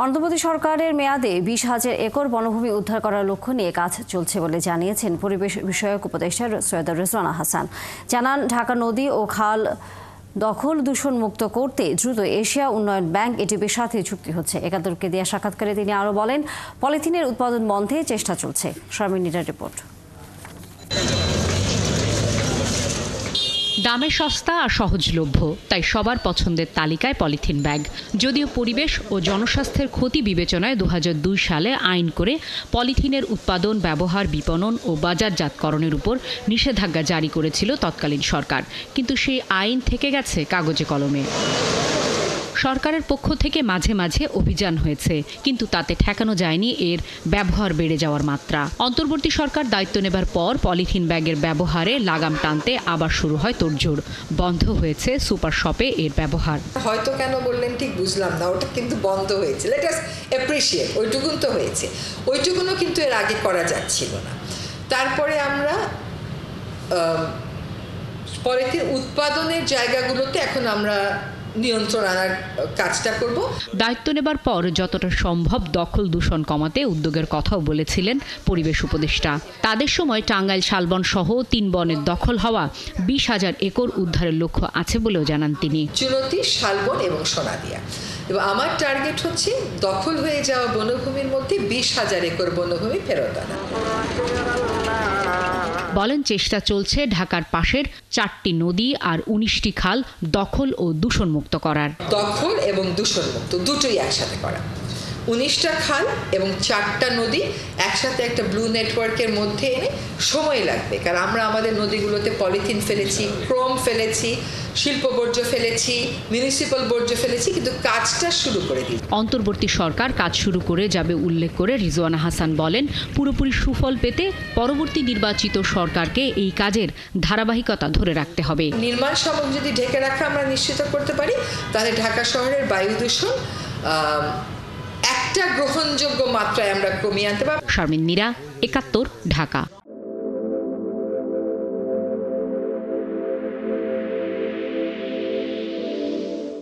অন্তর্বর্তী সরকারের মেয়াদে 20,000 একর বনভূমি উদ্ধার করার লক্ষ্য নিয়ে কাজ চলছে বলে জানিয়েছেন পরিবেশ বিষয়ক উপদেষ্টা সৈয়দা রেজওয়ানা হাসান। জানান, ঢাকা নদী ও খাল দখল দূষণ মুক্ত করতে দ্রুত এশিয়া উন্নয়ন ব্যাংক এটিপির সাথে চুক্তি হচ্ছে। একাত্তরকে দেওয়া সাক্ষাৎকারে তিনি আরও বলেন, পলিথিনের উৎপাদন বন্ধে চেষ্টা চলছে। শারমিন নীরার রিপোর্ট। দামে সস্তা আর সহজলভ্য, তাই সবার পছন্দের তালিকায় পলিথিন ব্যাগ। যদিও পরিবেশ ও জনস্বাস্থ্যের ক্ষতি বিবেচনায় 2002 সালে আইন করে পলিথিনের উৎপাদন, ব্যবহার, বিপণন ও বাজারজাতকরণের উপর নিষেধাজ্ঞা জারি করেছিল তৎকালীন সরকার, কিন্তু সেই আইন থেকে গেছে কাগজে কলমে। সরকারের পক্ষ থেকে মাঝে মাঝে অভিযান হয়েছে, কিন্তু তাতে ঠেকানো যায়নি এর ব্যবহার বেড়ে যাওয়ার মাত্রা। অন্তর্বর্তী সরকার দায়িত্ব নেবার পর পলিথিন ব্যাগের ব্যবহারে লাগাম টানতে আবার শুরু হয় তোড়জোড়। বন্ধ হয়েছে সুপার শপে এর ব্যবহার। হয়তো কেন বললেন ঠিক বুঝলাম না, ওটা কিন্তু বন্ধ হয়েছে। লেট আস অ্যাপ্রিশিয়েট, ওইটুকুন তো হয়েছে, ওইটুকুনও কিন্তু এর আগে করা যাচ্ছিল না। তারপরে আমরা পলিথিন উৎপাদনের জায়গাগুলোতে এখন আমরা নিয়ন্ত্রণ আনার কাজটা করব। দায়িত্ব নেবার পর যতটা সম্ভব দখল দূষণ কমাতে উদ্যোগের কথাও বলেছিলেন পরিবেশ উপদেষ্টা। তাদের সময় টাঙ্গাইল শালবন সহ 3 বনের দখল হওয়া 20,000 একর উদ্ধারের লক্ষ্য আছে বলেও জানান তিনি। চুনতি, শালবন এবং সোনাদিয়া, এবং আমার টার্গেট হচ্ছে দখল হয়ে যাওয়া বনভূমির মধ্যে 20,000 একর বনভূমি ফেরত আনা। বলেন, চেষ্টা চলছে ঢাকার পাশের 4টি নদী আর 19টি খাল দখল ও দূষণমুক্ত করার। দখল এবং দূষণমুক্ত দুটোই একসাথে করা। 19টা খাল এবং 4টা নদী একসাথে একটা ব্লু নেটওয়ার্কের মধ্যে এনে সময় লাগবে, কারণ আমরা আমাদের নদীগুলোতে পলিথিন ফেলেছি, ক্রোম ফেলেছি, শিল্প বর্জ্য ফেলেছি, মিউনিসিপ্যাল বর্জ্য ফেলেছি, কিন্তু কাজটা শুরু করে দিই। অন্তর্বর্তী সরকার কাজ শুরু করে যাবে উল্লেখ করে রিজওয়ানা হাসান বলেন, পুরোপুরি সুফল পেতে পরবর্তী নির্বাচিত সরকারকে এই কাজের ধারাবাহিকতা ধরে রাখতে হবে। নির্মাণ সামগ্রী যদি ঢেকে রাখা আমরা নিশ্চিত করতে পারি, তাহলে ঢাকা শহরের বায়ু দূষণ একটা গ্রহণযোগ্য মাত্রায় আমরা কমিয়ে আনতে পারব। শারমিন নীরা, 71, ঢাকা।